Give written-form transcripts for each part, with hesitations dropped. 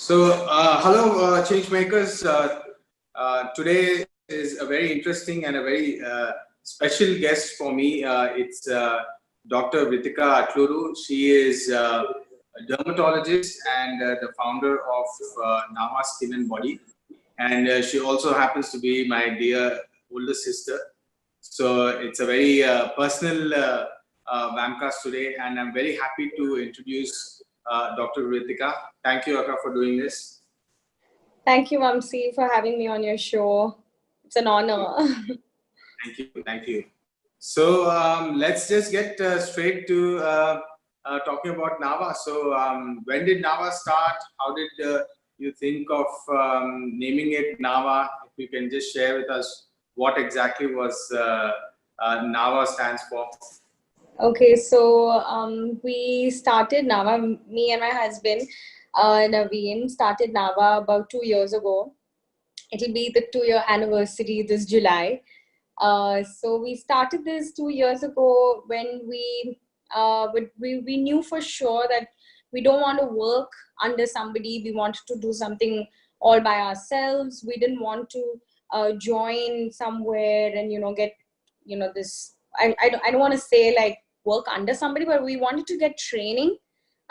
Hello, change makers. Today is a very interesting and a very special guest for me. It's Dr. Ritika Atluru. She is a dermatologist and the founder of Nama Skin and Body. And she also happens to be my dear older sister. So it's a very personal Vamcast today, and I'm very happy to introduce Dr. Ritika. Thank you, Akka, for doing this. Thank you, Vamsi, for having me on your show. It's an honor. Thank you. So let's just get straight to talking about Nava. So when did Nava start? How did you think of naming it Nava? If you can just share with us what exactly was Nava stands for. Okay, so we started Nava, me and my husband, Naveen, started Nava about 2 years ago. It'll be the 2-year anniversary this July. So we started this 2 years ago when we knew for sure that we don't want to work under somebody. We wanted to do something all by ourselves. We didn't want to join somewhere and get this. I don't want to say like work under somebody, but we wanted to get training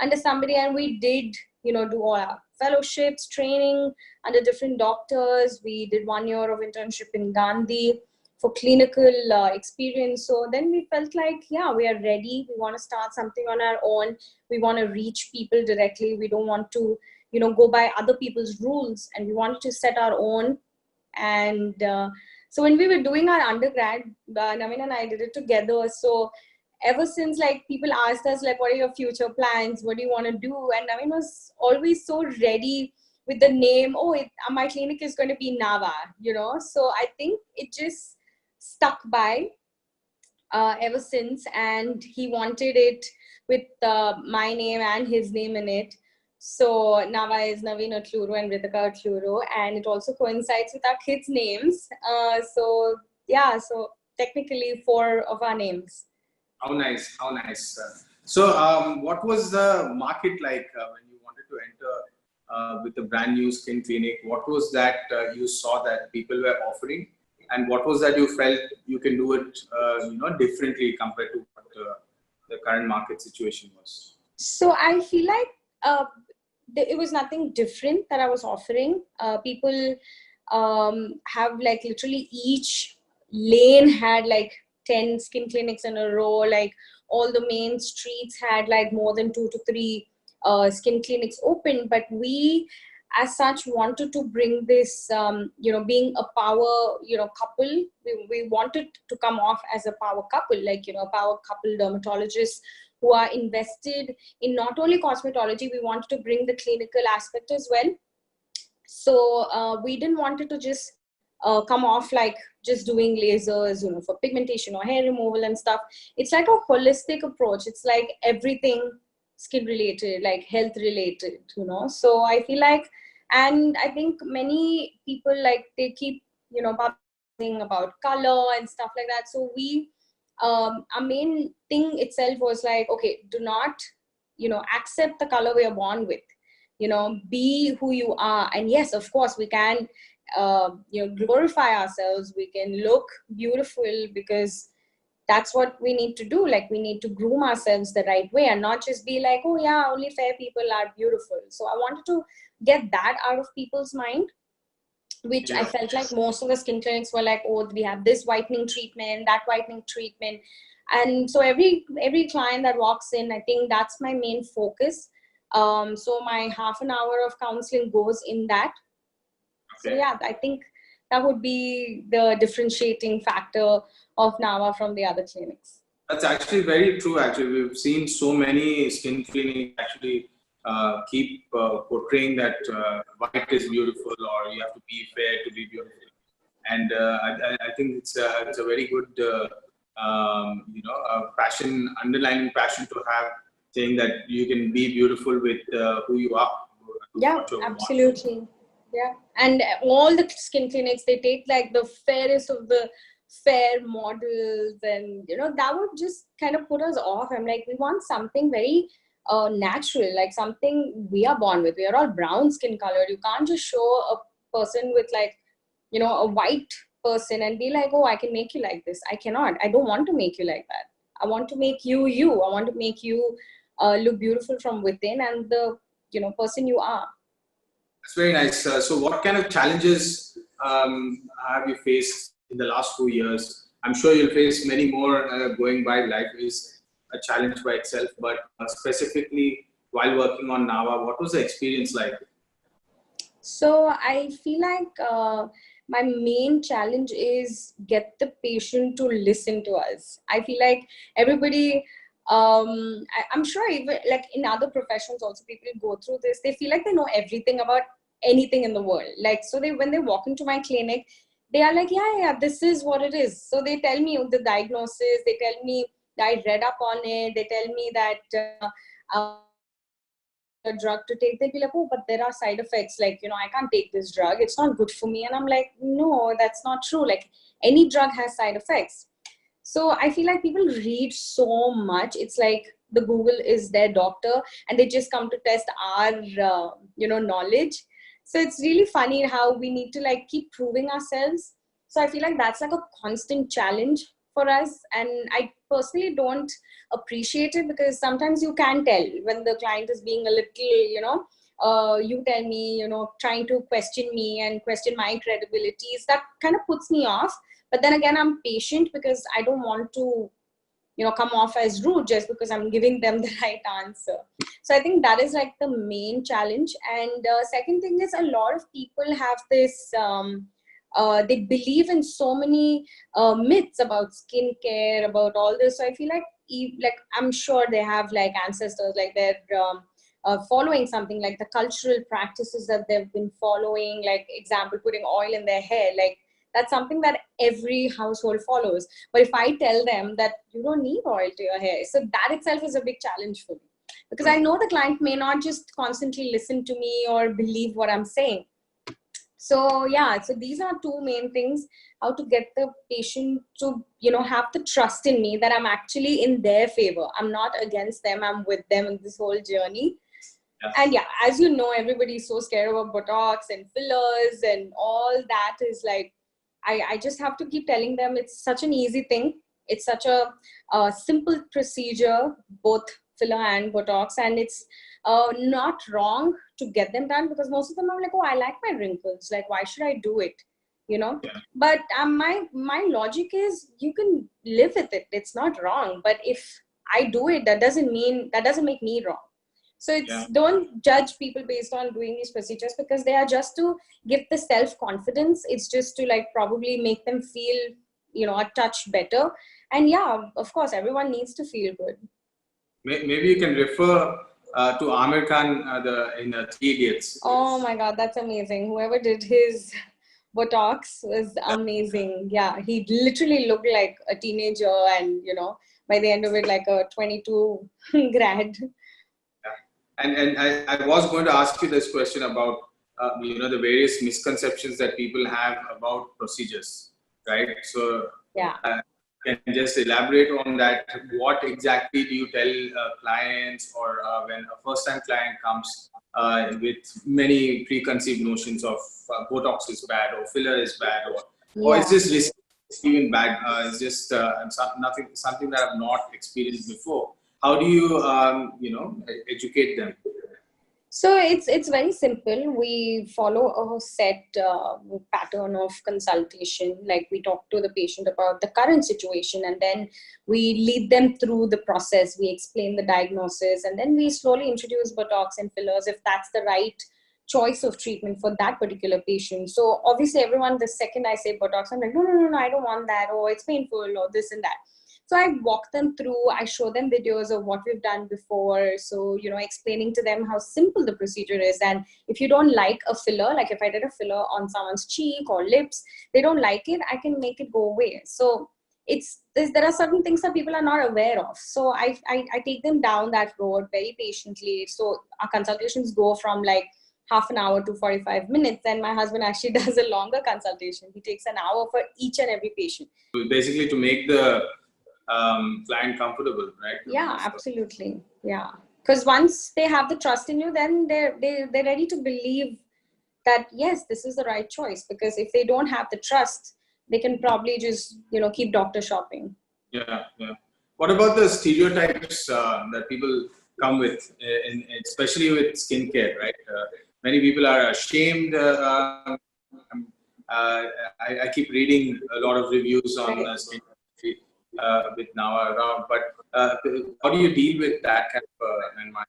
under somebody, and we did do all our fellowships, training under different doctors. We did 1 year of internship in Gandhi for clinical experience. So then we felt like, yeah, we are ready. We want to start something on our own. We want to reach people directly. We don't want to, go by other people's rules, and we wanted to set our own. And so when we were doing our undergrad, Naveen and I did it together. So ever since, like, people asked us, like, what are your future plans? What do you want to do? And Naveen was always so ready with the name. Oh, my clinic is going to be Nava, So I think it just stuck by ever since. And he wanted it with my name and his name in it. So Nava is Naveen Atluru and Ritika Atluru. And it also coincides with our kids' names. So technically 4 of our names. How nice. So what was the market like when you wanted to enter with a brand new skin clinic? What was that you saw that people were offering, and what was that you felt you can do it differently compared to what the current market situation was? So I feel like it was nothing different that I was offering. People have like literally each lane had like 10 skin clinics in a row. Like all the main streets had like more than 2 to 3 skin clinics open. But we as such wanted to bring this, being a power, couple. We wanted to come off as a power couple, like, a power couple dermatologists who are invested in not only cosmetology. We wanted to bring the clinical aspect as well. So we didn't want it to just come off like just doing lasers, for pigmentation or hair removal and stuff. It's like a holistic approach. It's like everything skin related, like health related, So I feel like, and I think many people, like, they keep, publishing about color and stuff like that. So we, our main thing itself was like, okay, do not, accept the color we are born with, be who you are. And yes, of course, we can, glorify ourselves. We can look beautiful because that's what we need to do. Like, we need to groom ourselves the right way and not just be like, oh yeah, only fair people are beautiful. So I wanted to get that out of people's mind, which I felt like most of the skin clinics were like, oh, we have this whitening treatment, that whitening treatment. And so every client that walks in, I think that's my main focus. So my half an hour of counseling goes in that. Okay. So yeah, I think that would be the differentiating factor of Nava from the other clinics. That's actually very true. Actually, we've seen so many skin clinics actually keep portraying that white is beautiful, or you have to be fair to be beautiful. And I think it's a very good passion, underlying passion to have, saying that you can be beautiful with who you are. Yeah, absolutely. Yeah, and all the skin clinics, they take like the fairest of the fair models, and that would just kind of put us off. I'm like, we want something very natural, like something we are born with. We are all brown skin colored. You can't just show a person with like, a white person and be like, oh, I can make you like this. I cannot. I don't want to make you like that. I want to make you you. I want to make you look beautiful from within and the person you are. That's very nice. So what kind of challenges have you faced in the last 2 years? I'm sure you'll face many more going by. Life is a challenge by itself, but specifically while working on Nava, what was the experience like? So I feel like my main challenge is get the patient to listen to us. I feel like everybody, I'm sure even like in other professions also people go through this. They feel like they know everything about anything in the world. Like, so when they walk into my clinic, they are like, yeah, this is what it is. So they tell me the diagnosis, they tell me that I read up on it, they tell me that a drug to take. They'll be like, oh, but there are side effects, like, I can't take this drug, it's not good for me. And I'm like, no, that's not true. Like, any drug has side effects. So I feel like people read so much. It's like the Google is their doctor and they just come to test our knowledge. So it's really funny how we need to like keep proving ourselves. So I feel like that's like a constant challenge for us, and I personally don't appreciate it because sometimes you can tell when the client is being a little, you tell me, trying to question me and question my credibilities. That kind of puts me off. But then again, I'm patient because I don't want to, come off as rude just because I'm giving them the right answer. So I think that is like the main challenge. And second thing is, a lot of people have this, they believe in so many myths about skincare, about all this. So I feel like I'm sure they have like ancestors, like they're following something, like the cultural practices that they've been following, like example, putting oil in their hair, like that's something that every household follows. But if I tell them that you don't need oil to your hair, so that itself is a big challenge for me, because I know the client may not just constantly listen to me or believe what I'm saying. So yeah, so these are two main things: how to get the patient to have the trust in me that I'm actually in their favor, I'm not against them, I'm with them in this whole journey. And yeah, as you know, everybody is so scared about Botox and fillers and all that. Is like, I just have to keep telling them it's such an easy thing. It's such a simple procedure, both filler and Botox, and it's not wrong to get them done, because most of them are like, oh, I like my wrinkles. Like, why should I do it? Yeah. But my logic is, you can live with it. It's not wrong. But if I do it, that doesn't make me wrong. So it's don't judge people based on doing these procedures, because they are just to give the self-confidence. It's just to like probably make them feel, a touch better. And yeah, of course, everyone needs to feel good. Maybe you can refer to Amir Khan in Three Idiots. Oh my God, that's amazing. Whoever did his Botox was amazing. Yeah, he literally looked like a teenager, and by the end of it, like a 22 grad. And I was going to ask you this question about the various misconceptions that people have about procedures, right? So yeah, can you just elaborate on that? What exactly do you tell clients, or when a first-time client comes with many preconceived notions of Botox is bad or filler is bad, or is this even bad? It's just something that I've not experienced before. How do you educate them? So it's very simple. We follow a set pattern of consultation. Like, we talk to the patient about the current situation, and then we lead them through the process. We explain the diagnosis, and then we slowly introduce Botox and fillers if that's the right choice of treatment for that particular patient. So obviously, everyone, the second I say Botox, I'm like, no, I don't want that, or it's painful, or this and that. So I walk them through, I show them videos of what we've done before. So, explaining to them how simple the procedure is. And if you don't like a filler, like if I did a filler on someone's cheek or lips, they don't like it, I can make it go away. So there are certain things that people are not aware of. So I take them down that road very patiently. So our consultations go from like half an hour to 45 minutes. And my husband actually does a longer consultation. He takes an hour for each and every patient. Basically to make the client comfortable, right? Yeah, absolutely. Yeah. Because once they have the trust in you, then they're ready to believe that yes, this is the right choice. Because if they don't have the trust, they can probably just keep doctor shopping. Yeah, yeah. What about the stereotypes that people come with, especially with skincare, right? Many people are ashamed. I keep reading a lot of reviews on Right. skincare with Nava around, but how do you deal with that kind of environment?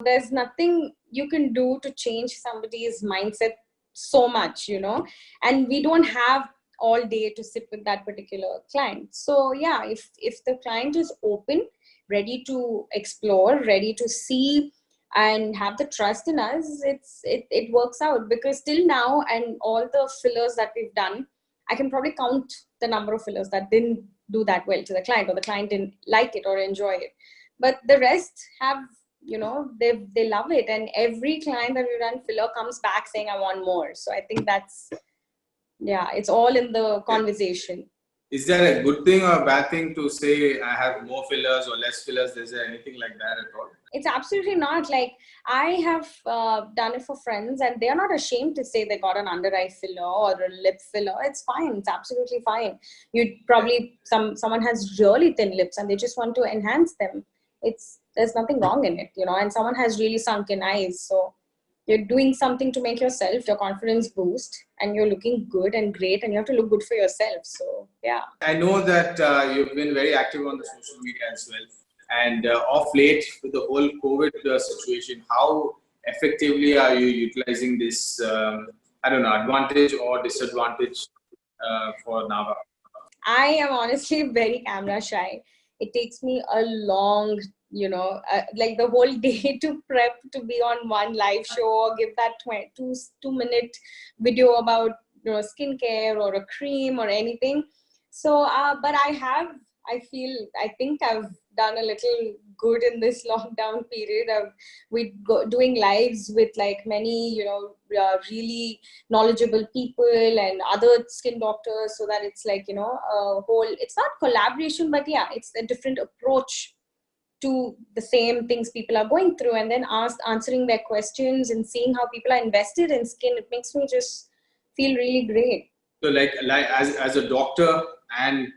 There's nothing you can do to change somebody's mindset so much, and we don't have all day to sit with that particular client. So yeah, if the client is open, ready to explore, ready to see, and have the trust in us, it works out. Because till now, and all the fillers that we've done, I can probably count the number of fillers that didn't do that well to the client, or the client didn't like it or enjoy it. But the rest have, they love it, and every client that we run filler comes back saying I want more. So I think that's, yeah, it's all in the conversation. Is there a good thing or a bad thing to say I have more fillers or less fillers? Is there anything like that at all? It's absolutely not. Like, I have done it for friends, and they're not ashamed to say they got an under eye filler or a lip filler. It's fine. It's absolutely fine. You'd probably, someone has really thin lips and they just want to enhance them. There's nothing wrong in it, and someone has really sunken eyes. So you're doing something to make yourself, your confidence boost, and you're looking good and great, and you have to look good for yourself. So yeah. I know that you've been very active on the social media as well. And of late, with the whole COVID situation, how effectively are you utilizing this, advantage or disadvantage for Nava? I am honestly very camera shy. It takes me a long, like the whole day to prep to be on one live show or give that 2 minute video about skincare or a cream or anything. So, but I think I've done a little good in this lockdown period. We doing lives with like many, really knowledgeable people and other skin doctors, so that it's like, a whole, it's not collaboration, but yeah, it's a different approach to the same things people are going through, and then answering their questions and seeing how people are invested in skin. It makes me just feel really great. So, like as a doctor and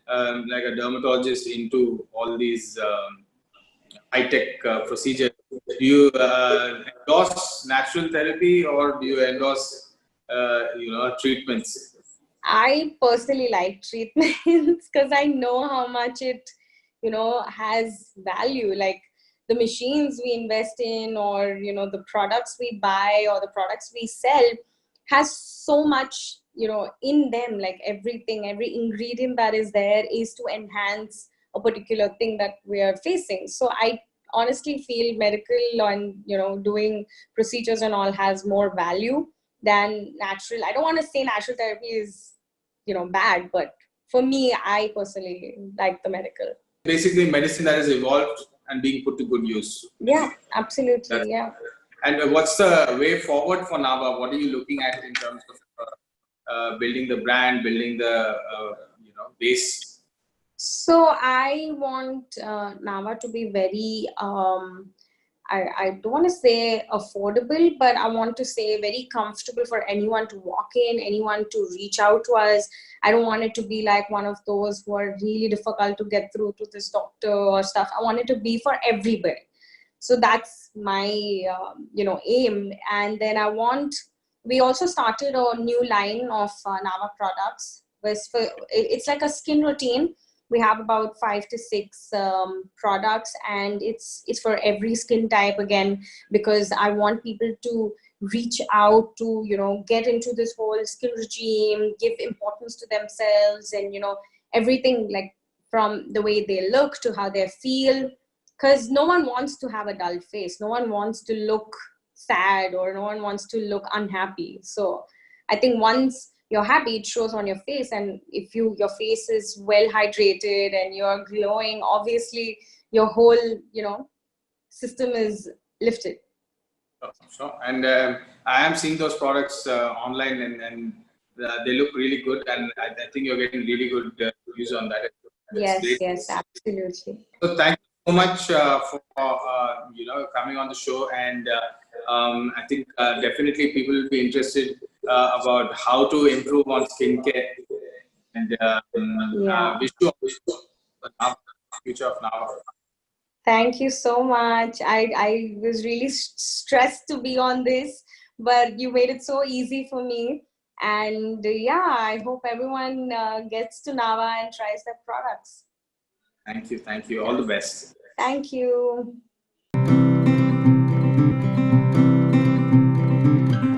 like a dermatologist into all these high-tech procedures, do you endorse natural therapy or do you endorse, treatments? I personally like treatments because I know how much it, has value. Like the machines we invest in, or, the products we buy or the products we sell has so much, in them. Like everything, every ingredient that is there is to enhance a particular thing that we are facing. So I honestly feel medical and, doing procedures and all has more value than natural. I don't want to say natural therapy is, bad, but for me, I personally like the medical. Basically, medicine that has evolved and being put to good use. Yeah, absolutely. That's, Yeah. and what's the way forward for Nava? What are you looking at in terms of building the brand, building the base? So I want Nava to be very I don't want to say affordable, but I want to say very comfortable for anyone to walk in, anyone to reach out to us. I don't want it to be like one of those who are really difficult to get through to this doctor or stuff. I want it to be for everybody. So that's my, aim. And then we also started a new line of Nava products. It's like a skin routine. We have about 5 to 6 products, and it's for every skin type, again, because I want people to reach out to, get into this whole skin regime, give importance to themselves, and, everything, like from the way they look to how they feel. Because no one wants to have a dull face. No one wants to look sad, or no one wants to look unhappy. So I think once you're happy, it shows on your face. And if your face is well hydrated and you're glowing, obviously your whole, system is lifted. Sure. And I am seeing those products online, and they look really good. And I think you're getting really good views on that. That's Yes, great. yes, absolutely. So thank you so much for coming on the show, and I think definitely people will be interested about how to improve on skincare, and Yeah. wish you the future of now. Thank you so much. I was really stressed to be on this, but you made it so easy for me. And yeah, I hope everyone gets to Nava and tries their products. Thank you. All the best. Thank you.